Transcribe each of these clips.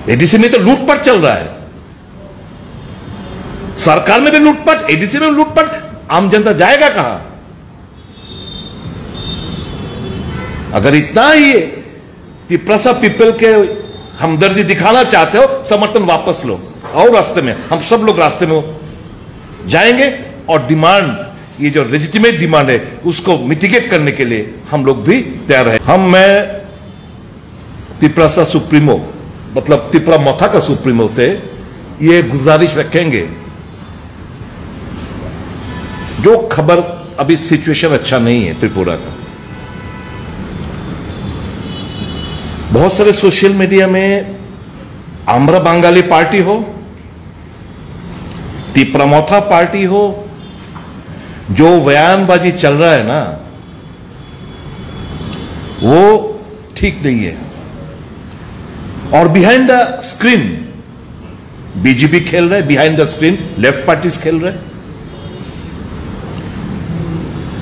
ADC में तो लूटपाट चल रहा है, सरकार में भी लूटपाट, एडीसी में लूटपाट, आम जनता जाएगा कहां? अगर इतना ही तिपरासा पीपल के हमदर्दी दिखाना चाहते हो, समर्थन वापस लो और रास्ते में, हम सब लोग रास्ते में जाएंगे और डिमांड, ये जो लेजिटिमेट डिमांड है उसको मिटिगेट करने के लिए हम लोग भी तैयार हैं। मैं तिपरासा सुप्रीमो, मतलब तिपरा मोथा का सुप्रीमो से ये गुजारिश रखेंगे, जो खबर अभी सिचुएशन अच्छा नहीं है त्रिपुरा का, बहुत सारे सोशल मीडिया में आम्रा बंगाली पार्टी हो, तिपरामोथा पार्टी हो, जो बयानबाजी चल रहा है ना वो ठीक नहीं है। और बिहाइंड द स्क्रीन बीजेपी खेल रहे, behind the screen left parties खेल रहे।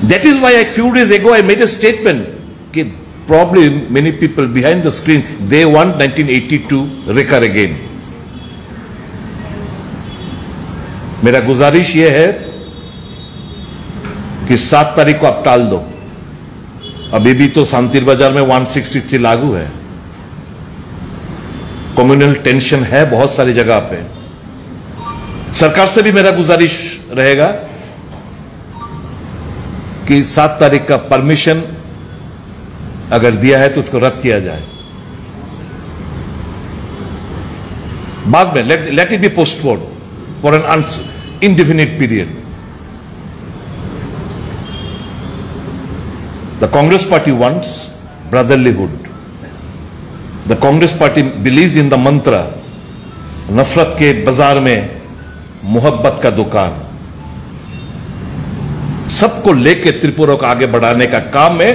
That is why a few days ago I made a statement कि probably many people behind the screen they want 1982 recur again। मेरा गुजारिश यह है कि 7 तारीख को आप टाल दो, अभी भी तो शांतिर बाजार में 163 लागू है, कम्युनल टेंशन है बहुत सारी जगह पे। सरकार से भी मेरा गुजारिश रहेगा कि 7 तारीख का परमिशन अगर दिया है तो उसको रद्द किया जाए, बाद में let it be postponed for an indefinite period। The Congress party wants brotherlyhood। The Congress party believes in the mantra नफरत के बाजार में मोहब्बत का दुकान। सबको लेके त्रिपुरा को आगे बढ़ाने का काम में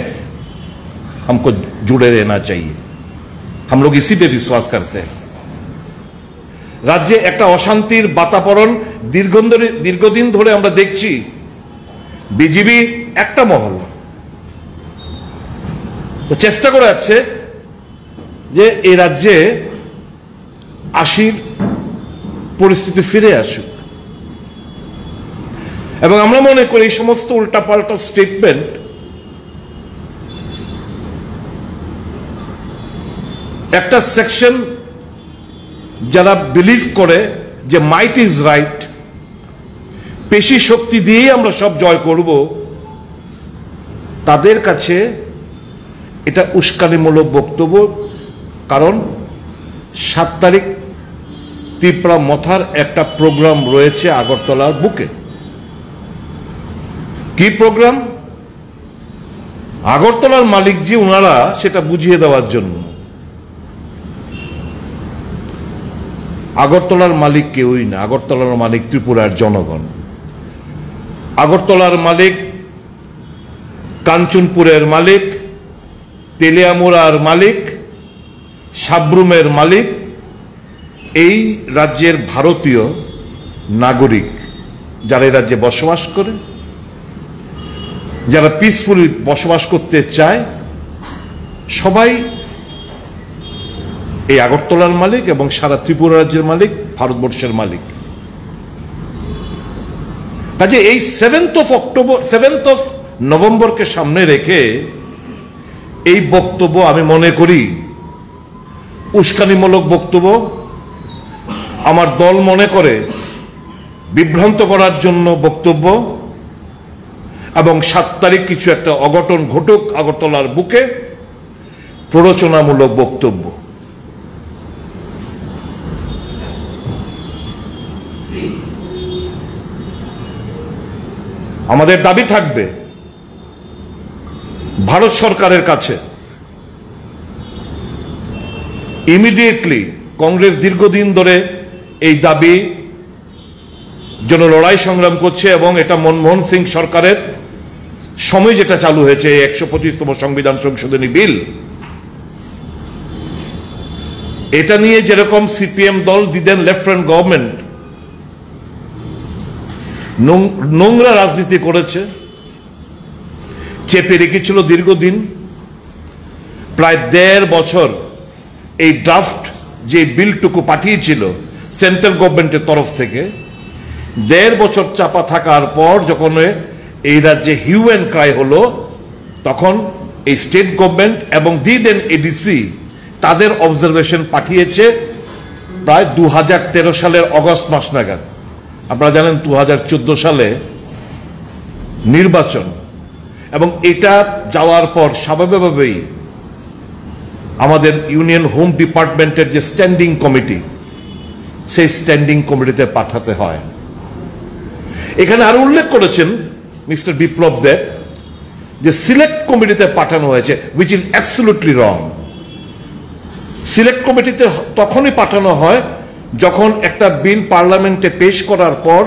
हमको जुड़े रहना चाहिए, हम लोग इसी पे विश्वास करते हैं। राज्ये একটা অশান্তির বাতাবরণ দীর্ঘদিন ধরে আমরা দেখছি। বিজেপি একটা মহল তো চেষ্টা করে যাচ্ছে যে এই রাজ্যে 80 পরিস্থিতি ফিরে আসুক, এবং আমরা মনে করি এই সমস্ত উল্টাপাল্টা স্টেটমেন্ট একটা সেকশন যারা বিলিভ করে যে মাইট ইজ রাইট, পেশি শক্তি দিয়েই আমরা সব জয় করব, তাদের কাছে এটা উস্কানিমূলক বক্তব্য। কারণ 7 তারিখ ত্রিপুরা মথার একটা প্রোগ্রাম রয়েছে আগরতলার বুকে। কি প্রোগ্রাম? আগরতলার মালিক জি ওনারা সেটা বুঝিয়ে দেওয়ার জন্য। আগরতলার মালিক কেউই না, আগরতলার মালিক ত্রিপুরার জনগণ। আগরতলার মালিক কাঞ্চনপুরের মালিক, তেলিয়ামুড়ার মালিক, সাব্রুমের মালিক এই রাজ্যের ভারতীয় নাগরিক যারা এই রাজ্যে বসবাস করে, যারা পিসফুলি বসবাস করতে চায়, সবাই এই আগরতলার মালিক এবং সারা ত্রিপুরা রাজ্যের মালিক, ভারতবর্ষের মালিক। কাজে এই 7 নভেম্বরকে সামনে রেখে এই বক্তব্য আমি মনে করি উস্কানিমূলক বক্তব্য। আমার দল মনে করে বিভ্রান্ত করার জন্য বক্তব্য, এবং 7 তারিখ কিছু একটা অঘটন ঘটুক আগরতলার বুকে, প্ররোচনামূলক বক্তব্য। আমাদের দাবি থাকবে ভারত সরকারের কাছে ইমিডিয়েটলি, কংগ্রেস দীর্ঘদিন ধরে এই দাবি জন্য লড়াই সংগ্রাম করছে, এবং এটা মনমোহন সিং সরকারের সময় যেটা চালু হয়েছে 125তম সংবিধান সংশোধনী বিল, এটা নিয়ে যেরকম সিপিএম দল দিদেন লেফট ফ্রন্ট গভর্নমেন্ট নোংরা রাজনীতি করেছে, চেপে রেখেছিল দীর্ঘদিন, প্রায় 1.5 বছর এই ড্রাফট যে বিলটুকু পাঠিয়েছিল সেন্ট্রাল গভর্নমেন্টের তরফ থেকে 1.5 বছর চাপা থাকার পর যখন এই রাজ্যে হিউ অ্যান্ড ক্রাই হলো, তখন এই স্টেট গভর্নমেন্ট এবং দি দেন এডিসি তাদের অবজারভেশন পাঠিয়েছে প্রায় 2013 সালের অগস্ট মাস নাগাদ। আপনারা জানেন 2014 সালে নির্বাচন, এবং এটা যাওয়ার পর স্বাভাবিকভাবেই আমাদের ইউনিয়ন হোম ডিপার্টমেন্টের যে স্ট্যান্ডিং কমিটি, সেই স্ট্যান্ডিং কমিটিতে পাঠাতে হয়। এখানে আরো উল্লেখ করেছেন মিস্টার বিপ্লব দেব যে সিলেক্ট কমিটিতে পাঠানো হয়েছে, which is absolutely wrong. Select কমিটিতে তখনই পাঠানো হয় যখন একটা বিল পার্লামেন্টে পেশ করার পর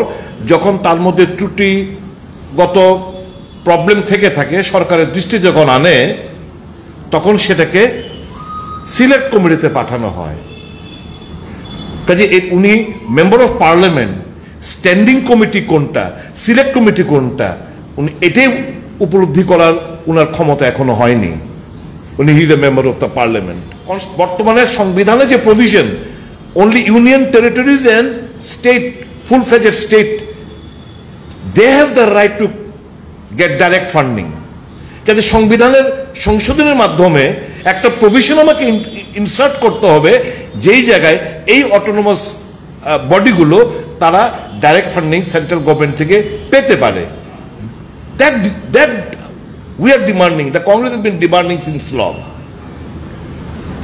যখন তার মধ্যে ত্রুটিগত প্রবলেম থেকে থাকে, সরকারের দৃষ্টি যখন আনে, তখন সেটাকে সিলেক্ট কমিটিতে পাঠানো হয়। কাজে উনি member of parliament, standing committee কোনটা, সিলেক্ট কমিটি কোনটা, উনি এটাই উপলব্ধি করার উনার ক্ষমতা এখনো হয়নি। উনি he the member of the parliament. বর্তমানে সংবিধানে যে provision, only union territories and state, full-fledged state, they have the right to get direct funding. যাতে সংবিধানের সংশোধনের মাধ্যমে একটা প্রভিশন আমাকে ইনসার্ট করতে হবে যেই জায়গায় এই অটোনোমাস বডিগুলো তারা ডাইরেক্ট ফান্ডিং সেন্ট্রাল গভর্নমেন্ট থেকে পেতে পারে। That we are demanding, the Congress has been demanding since long.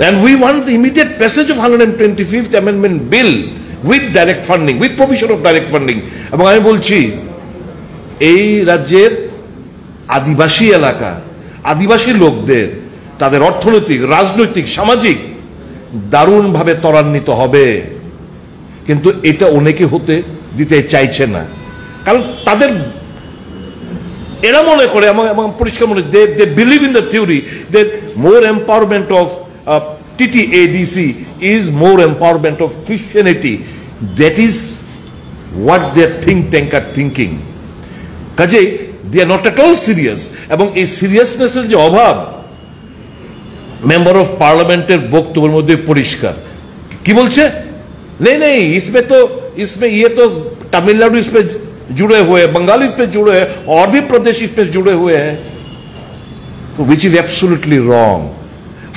And we want the immediate passage of 125th Amendment Bill with direct funding, with provision of direct funding. এবং আমি বলছি এই রাজ্যের আদিবাসী এলাকা, আদিবাসী লোকদের তাদের অর্থনৈতিক, রাজনৈতিক, সামাজিক দারুণভাবে ত্বরান্বিত হবে, কিন্তু এটা অনেকে হতে দিতে চাইছে না। কারণ তাদের এরা মনে করে, এবং পরিষ্কার মনে, they believe in the theory that more empowerment of TTADC is more empowerment of Christianity. That is what their think tank are thinking. কাজে they are not at all serious, এবং এই সিরিয়াসনেসের যে অভাব মেম্বার অফ পার্লামেন্টের বক্তব্যের মধ্যে পরিষ্কার। কি বলছে? नहीं इसमें ये तो तमिलनाडु इसमें जुड़े हुए, बंगाल इसमें जुड़े हैं, और भी प्रदेश इसमें जुड़े हुए हैं, तो which is absolutely wrong.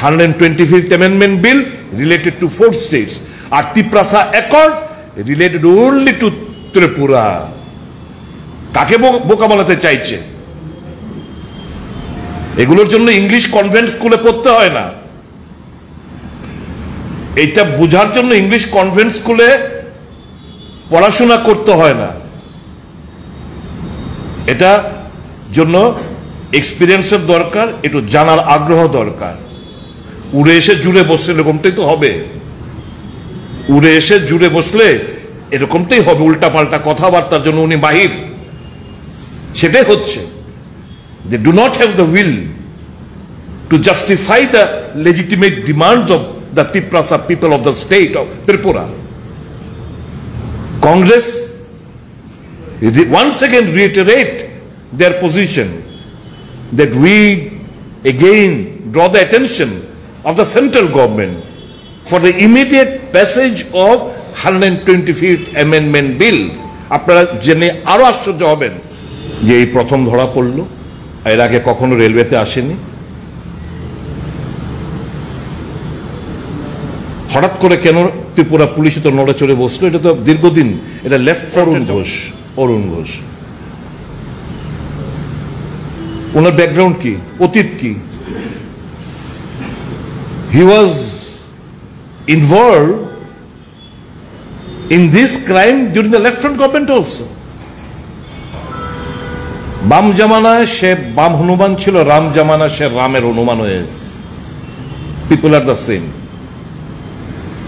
125th Amendment Bill related to 4 states, and Tiprasa Accord related only to Tripura. কাকে বোকা বানাতে চাইছে? এগুলোর জন্য ইংলিশ কনভেন্ট স্কুলে পড়তে হয় না। এটা বোঝার জন্য ইংলিশ কনভেন্ট স্কুলে পড়াশোনা করতে হয় না। এটা জন্য এক্সপিরিয়েন্সের দরকার, একটু জানার আগ্রহ দরকার। উড়ে এসে জুড়ে বসলে এরকমটাই তো হবে। উড়ে এসে জুড়ে বসলে এরকমটাই হবে, উল্টাপাল্টা কথাবার্তার জন্য উনি বাহির। সেটাই হচ্ছে। They do not have the will to justify the legitimate demands of the Tiprasa people of the state of Tripura. Congress once again reiterate their position that we again draw the attention of the central government for the immediate passage of 125th Amendment Bill. আপনারা জেনে আরো আশ্চর্য হবেন যে এই প্রথম ধরা পড়ল, এর আগে কখনো রেলওয়েতে আসেনি। হঠাৎ করে কেন ত্রিপুরা পুলিশ তো নড়ে চড়ে বসলো? এটা তো দীর্ঘদিন, এটা লেফট ফর অরুণ ঘোষ। ওনার ব্যাকগ্রাউন্ড কি, অতীত কি? He was involved in this crime during the left front government also. বাম জামানায় সে বাম হনুমান ছিল, রাম জামানা সে রামের হনুমান হয়ে। People are the same.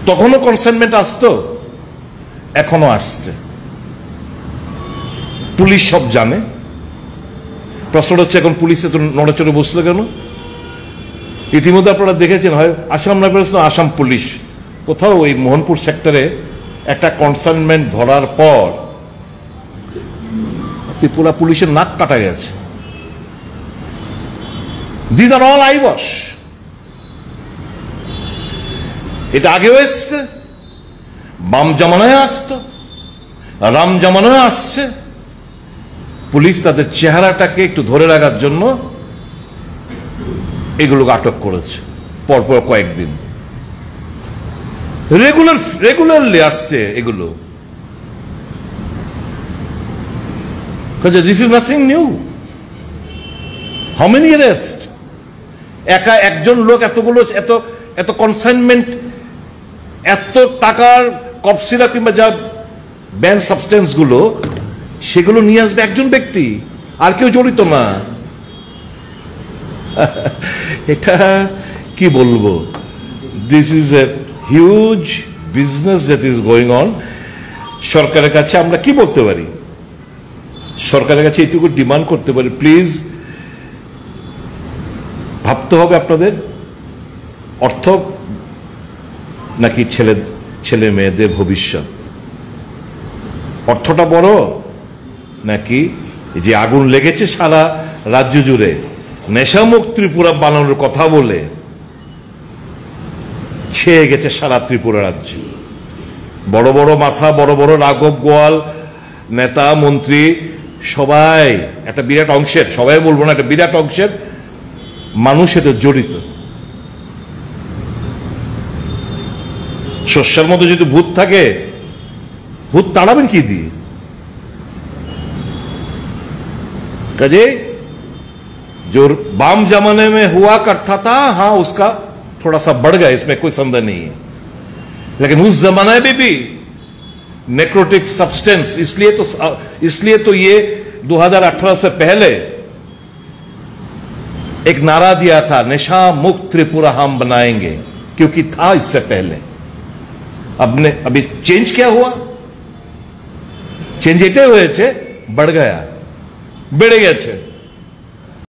তখনও কনসাইনমেন্ট আসতো, এখনো আসছে, পুলিশ সব জানে। প্রশ্নটা হচ্ছে এখন পুলিশে তো নড়াচড়ে বসলো কেন? ইতিমধ্যে আপনারা দেখেছেন, হয় আসাম না পেরেছিল আসাম পুলিশ কোথাও ওই মোহনপুর সেক্টরে একটা কনসাইনমেন্ট ধরার পর ত্রিপুরা পুলিশের নাক কাটা গেছে। This are all eyewash. এটা আগেও এসছে, বাম জামানায় আসতো, রাম জামানায় আসছে। পুলিশ তাদের চেহারাটাকে একটু ধরে রাখার জন্য এগুলোকে আটক করেছে পরপর কয়েকদিন। রেগুলারলি আসছে এগুলো। This is nothing new. How many arrest? একা একজন লোক এতগুলো এত কনসাইনমেন্ট, এত টাকার কপসিরা কিংবা যা ব্যান্ড সাবস্টেন্স গুলো, সেগুলো নিয়ে আসবে একজন ব্যক্তি, আর কেউ জড়িত না। এটা কি বলবো, this is a huge business that is going on. সরকারের কাছে আমরা কি বলতে পারি? সরকারের কাছে এইটুকু ডিমান্ড করতে পারি, প্লিজ ভাবতে হবে আপনাদের অর্থ নাকি ছেলে মেয়েদের ভবিষ্যৎ। অর্থটা বড় নাকি যে আগুন লেগেছে সারা রাজ্য জুড়ে নেশামুক্ত ত্রিপুরা বানানোর কথা বলে ছেয়ে গেছে সারা ত্রিপুরা রাজ্য। বড় বড় মাথা, বড় বড় রাঘব গোয়াল নেতা মন্ত্রী সবাই, একটা বিরাট অংশের, সবাই বলবো না, একটা বিরাট অংশের মানুষ এতে জড়িত। শস্যের মধ্যে যদি ভূত থাকে, ভূত তাড়াবেন কি দিয়ে? কাজে जो बाम जमाने में हुआ करता था, हाँ उसका थोड़ा सा बढ़ गया, इसमें कोई संदेह नहीं है, लेकिन उस जमाने में भी नेक्रोटिक सब्सटेंस, इसलिए तो ये 2018 से पहले एक नारा दिया था, नशा मुक्त त्रिपुरा हम बनाएंगे, क्योंकि था इससे पहले। अभी चेंज क्या हुआ? चेंज एटाই হয়েছে, बढ़ गया, বেড়ে গেছে।